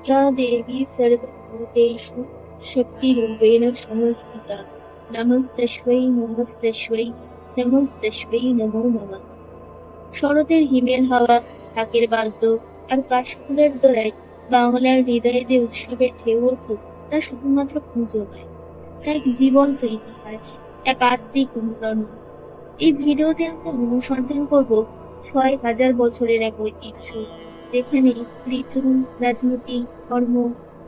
या देवी सर्वभूतेषु शक्तिरूपेण संस्थिता नमस्तस्मै नमस्तस्मै নমস্তস্मै নমো নমঃ। শরতের হিমেল হাওয়া, ঢাকের বাদ্য আর কাশফুলের দোলায় বাংলার হৃদয়ে যে উৎসবের ঢেউ উঠুক, তা শুধুমাত্র পুজো নয়, তা এক জীবন্ত ইতিহাস, এক আত্মিক অনুরণন। এই ভিডিওতে আমরা অনুসন্ধান করব ৬,০০০ বছরের এক ঐতিহ্য, যেখানে ঋতু, রাজনীতি, ধর্ম,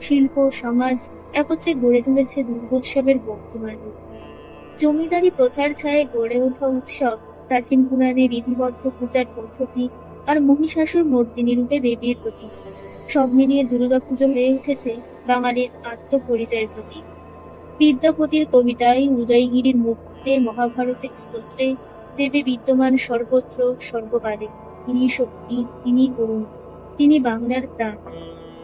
শিল্প, সমাজ একত্রে গড়ে তুলেছে দুর্গোৎসবের বর্তমান রূপ। জমিদারি প্রথার ছায়ে গড়ে ওঠা উৎসব, প্রাচীন পুরাণে বিধিবদ্ধ পূজার পদ্ধতি আর মহিষাসুর মর্দিনী রূপে দেবীর প্রতীক, সব মিলিয়ে দুর্গাপুজো হয়ে উঠেছে বাঙালির আত্মপরিচয়ের প্রতীক। বিদ্যাপতির কবিতায়, উদয়গিরির মুক্তে, মহাভারতের স্তোত্রে দেবী বিদ্যমান সর্বত্র সর্বকালে। তিনি শক্তি, তিনি করুণ, তিনি বাংলার প্রাণ।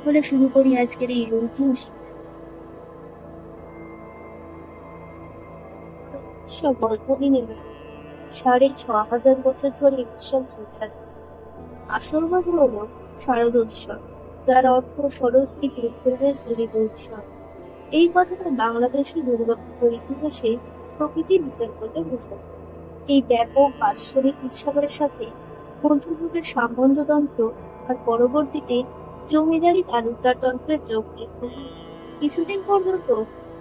বলে শুরু করি আজকের এই ঐতিহাসিক উৎসব। অল্প দিনে ৬,৫০০ বছর ধরে উৎসব চলে আসছে। আসল কথা হলো শারদ উৎসব, যার অর্থ শরৎ ঋতুর প্রবেশ জড়িত উৎসব। এই কথাটা বাংলাদেশের দুর্গাপুজোর ইতিহাসে প্রকৃতি বিচার করলে বোঝায়। এই ব্যাপক বাৎসরিক উৎসবের সাথে মধ্যযুগের সামন্ততন্ত্র আর পরবর্তীতে জমিদারি তালুকদার তন্ত্রের যোগ দিয়েছে। কিছুদিন পর্যন্ত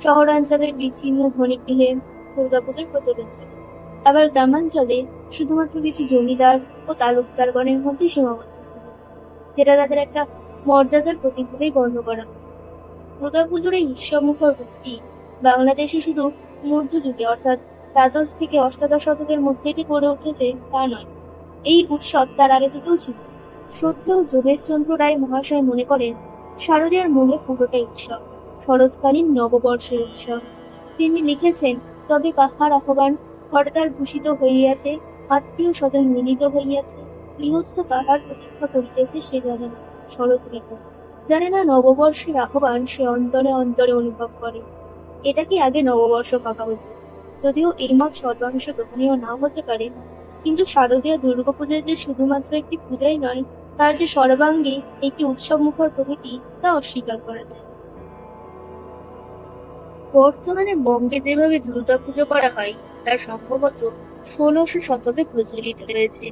শহরাঞ্চলের বিচ্ছিন্ন ধনী গৃহে দুর্গাপুজোর প্রচলন ছিল, আবার গ্রামাঞ্চলে শুধুমাত্র কিছু জমিদার ও তালুকদারগণের মধ্যে সীমাবদ্ধ ছিল, যেটা তাদের একটা মর্যাদার প্রতীক বলেই গণ্য করা হতো। দুর্গাপুজোর এই উৎসবমুখর রূপটি বাংলাদেশে শুধু মধ্যযুগে অর্থাৎ দ্বাদশ থেকে অষ্টাদশ শতকের মধ্যে যে গড়ে উঠেছে তা নয়, এই উৎসব তার আগে থেকেও ছিল। শ্রদ্ধেয় যোগেশচন্দ্র রায় মহাশয় মনে করেন শারদীয়ার মূলে পুরোটাই উৎসব, শরৎকালীন নববর্ষের উৎসব। তিনি লিখেছেন, তবে কাহার আহ্বান হরতাল ভূষিত হইয়াছে, আত্মীয় স্বজন মিলিত হইয়াছে, গৃহস্থ কাহার প্রতীক্ষা করিতেছে সে জানে না শরৎ ঋতু। জানে না নববর্ষের আহ্বান সে অন্তরে অন্তরে অনুভব করে। এটাকে আগে নববর্ষ ভাবা হতো, যদিও এই মত সর্বাংশ গ্রহণীয় নাও হতে পারে, কিন্তু শারদীয় দুর্গাপূজা যে শুধুমাত্র একটি পূজাই নয়, তার যে সর্বাঙ্গী একটি উৎসব মুখর প্রকৃতি, তা অস্বীকার করা যায়। বর্তমানে বঙ্গে যেভাবে দুর্গাপুজো করা হয় তা সম্ভবত ১৬শ শতকে প্রচলিত হয়েছে।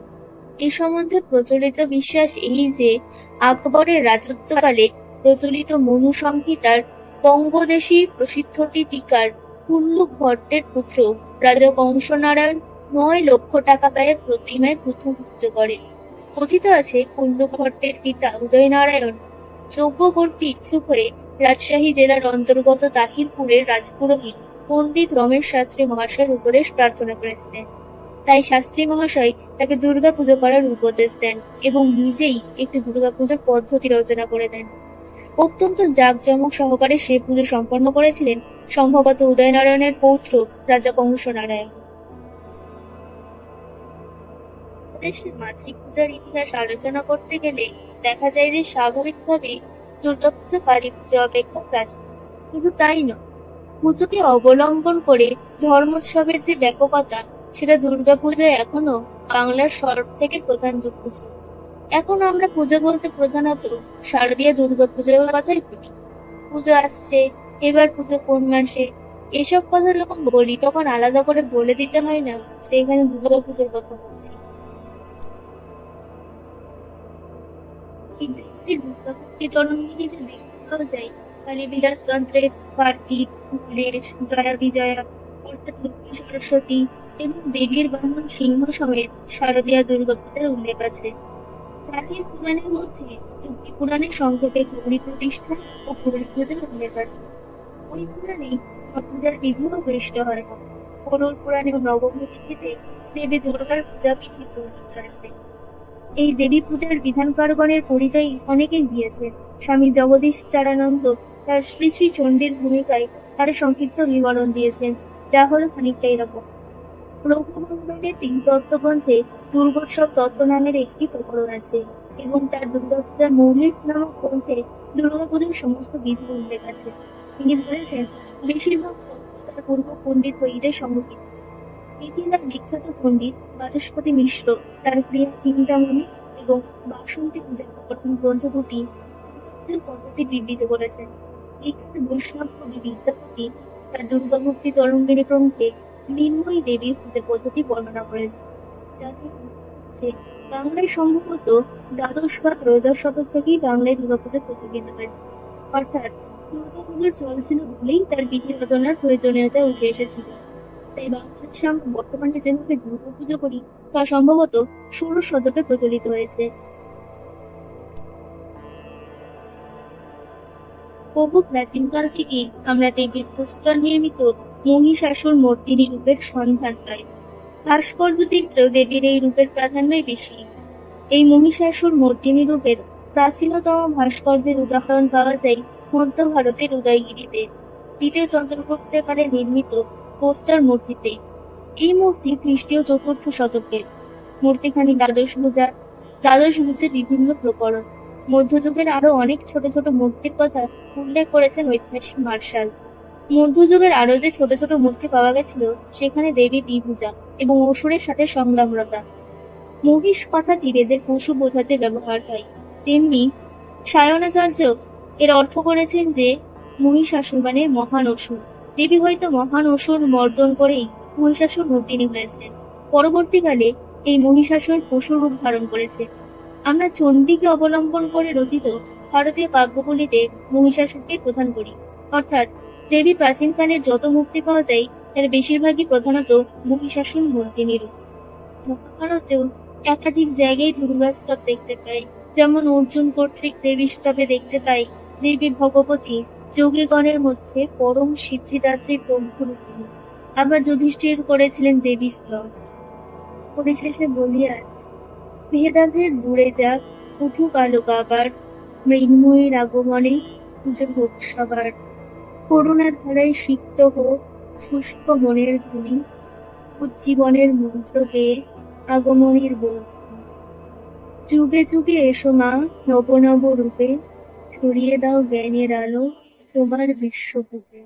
এ সম্বন্ধে প্রচলিত বিশ্বাস এই যে, আকবরের রাজত্বকালে প্রচলিত মনু সংহিতার বঙ্গদেশী প্রসিদ্ধটি টিকার কুল্লু ভট্টের পুত্র রাজা কংসনারায়ণ ৯ লক্ষ টাকা ব্যয়ে প্রতিমায় প্রথম পুজো করেন। কথিত আছে, কুল্লু ভট্টের পিতা উদয়নারায়ণ যজ্ঞ করতে ইচ্ছুক হয়ে রাজশাহী জেলার অন্তর্গত তাহিরপুরের রাজপুরোহিত পণ্ডিত রমেশ শাস্ত্রী মহাশয়ের উপদেশ প্রার্থনা করেছিলেন। তাই শাস্ত্রী মহাশয় তাকে দুর্গাপুজো করার উপদেশ দেন এবং নিজেই একটি দুর্গাপুজোর পদ্ধতি রচনা করে দেন। অত্যন্ত জাঁকজমক সহকারে সে পুজো সম্পন্ন করেছিলেন সম্ভবত উদয়নারায়ণের পৌত্র রাজা কংসনারায়ণ। দেশের মাতৃপূজার ইতিহাস আলোচনা করতে গেলে দেখা যায় যে স্বাভাবিকভাবে দুর্গাপূজা কালী পূজা অপেক্ষা প্রাচীন। শুধু তাই নয়, পুজোকে অবলম্বন করে ধর্মোৎসবের যে ব্যাপকতা, সেটা দুর্গাপূজায় এখনো বাংলার সব থেকে প্রধান পুজো। এখন আমরা পুজো বলতে প্রধানত শারদীয় দুর্গাপূজার কথাই বলি। পুজো আসছে, এবার পুজো কোন মাসে, এসব কথা যখন বলি তখন আলাদা করে বলে দিতে হয় না যে এখানে দুর্গাপুজোর কথা বলছি। দুর্গাপূজার তরঙ্গিনীতে দেখতে পাওয়া যায় কালীবিলাস তন্ত্রের কার্তিক, গণেশ, জয়া বিজয়া অর্থাৎ লক্ষ্মী সরস্বতী এবং দেবীর বাহন সিংহ সমেত শারদীয়া দুর্গাপূজার উল্লেখ আছে। প্রাচীন পুরাণের মধ্যে যুক্তি পুরাণের সংক্ষেপে গৌরী প্রতিষ্ঠা ও পুরুষ পূজার উল্লেখ আছে। ওই পুরাণে পূজার বিধিও বৃষ্ট হয়। গরুড় পুরাণে নবমী তিথিতে দেবী দুর্গার পূজা বিধি বর্ণিত আছে। এই দেবী পূজার বিধানকারগণের পরিচয় অনেকেই দিয়েছেন। স্বামী জগদীশচারানন্দ তার শ্রী শ্রী চণ্ডীর ভূমিকায় তার সংক্ষিপ্ত বিবরণ দিয়েছেন, যা হলো খানিকটা এরকম। রঘুনন্দনের ৩ তত্ত্বগ্রন্থে দুর্গোৎসব তত্ত্ব নামের একটি প্রকরণ আছে এবং তার দুর্গাপূজার মৌলিক নামক গ্রন্থে দুর্গাপূজার সমস্ত বিধি উল্লেখ আছে। তিনি বলেছেন, বেশিরভাগ তত্ত্ব তার পূর্ব পণ্ডিত বৈদের সংগঠিত। মিথিলার বিখ্যাত পণ্ডিত বাচস্পতি মিশ্র তার ক্রিয়া চিন্তামণি এবং বাসন্তী পূজার প্রথম গ্রন্থ দুটি দুর্গাপুজোর পদ্ধতি বিবৃত করেছেন। বিখ্যাত বৈষ্ণব কবি বিদ্যাপতি তার দুর্গাভক্তি তরঙ্গিনী প্রমুখে মৃন্ময়ী দেবীর পূজা পদ্ধতি বর্ণনা করেছে, যাতে হচ্ছে বাংলায় সম্ভবত দ্বাদশ বা ত্রয়োদশ শতক থেকেই বাংলায় দুর্গাপুজো প্রচলিত হয়েছে। অর্থাৎ দুর্গাপুজোর চল ছিল বলেই তার বিধি রচনার প্রয়োজনীয়তা উঠে এসেছিল। তাই বাংলাদেশে আমরা বর্তমানে যেভাবে দুর্গাপুজো করি তা সম্ভবত ষোড়শ শতকে প্রচলিত হয়েছে। বহু প্রাচীনকাল থেকেই আমরা দেবীর প্রস্তর নির্মিত মহিষাসুর মূর্তির রূপের সন্ধান পাই। ভাস্কর্য চিত্রেও দেবীর এই রূপের প্রাধান্যই বেশি। এই মহিষাসুর মূর্তিনি রূপের প্রাচীনতম ভাস্কর্যের উদাহরণ পাওয়া যায় মধ্য ভারতের উদয়গিরিতে দ্বিতীয় চন্দ্রগুপ্তের কালে নির্মিত পোস্টার মূর্তিতে। এই মূর্তি খ্রিস্টীয় চতুর্থ শতকের। মূর্তিখানি দ্বাদশ ভুজের বিভিন্ন প্রকরণ। মধ্যযুগের আরো অনেক ছোট ছোট মূর্তির কথা উল্লেখ করেছেন ঐতিহাসিক মার্শাল। মধ্যযুগের আরো যে ছোট ছোট মূর্তি পাওয়া গেছিল সেখানে দেবী দ্বিভুজা এবং অসুরের সাথে সংগ্রামরতা। মহিষ কথাটি বেদের পশু বোঝাতে ব্যবহার হয়। তেমনি সায়নাচার্য এর অর্থ করেছেন যে মহিষাসুর মানে মহান অসুর। দেবী হয়তো মহান অসুর মর্দন করেই মহিষাসুর মর্দিনী হয়েছেন। পরবর্তীকালে এই মহিষাসুর পশুর রূপ ধারণ করেছে। আমরা চণ্ডীকে অবলম্বন করে রচিত ভারতীয় কাব্যগুলিতে মহিষাসুরকে প্রধান করি। অর্থাৎ দেবী প্রাচীনকালের যত মূর্তি পাওয়া যায় তার বেশিরভাগই প্রধানত মহিষাসুর মর্দিনী রূপ। মহাভারতেও একাধিক জায়গায় দুর্গা স্তব দেখতে পাই। যেমন অর্জুন কর্তৃক দেবী স্তবে দেখতে পাই দেবী ভগবতী যোগীগণের মধ্যে পরম সিদ্ধিদাত্রী প্রভুরূপিণী। আবার যুধিষ্ঠির করেছিলেন দেবী স্তব। পরিশেষে বলি আজ ভেদাভেদ দূরে যাক, উঠুক আলোক আবার, মৃন্ময়ীর আগমনে পুজো হোক সবার। করুণা ধারায় সিক্ত হোক শুষ্ক মনের ধ্বনি, উজ্জীবনের মন্ত্র গেয়ে আগমনের বন্ধু। যুগে যুগে এসো মা নব নব রূপে, ছড়িয়ে দাও জ্ঞানের আলো তোমার বিশ্বরূপে।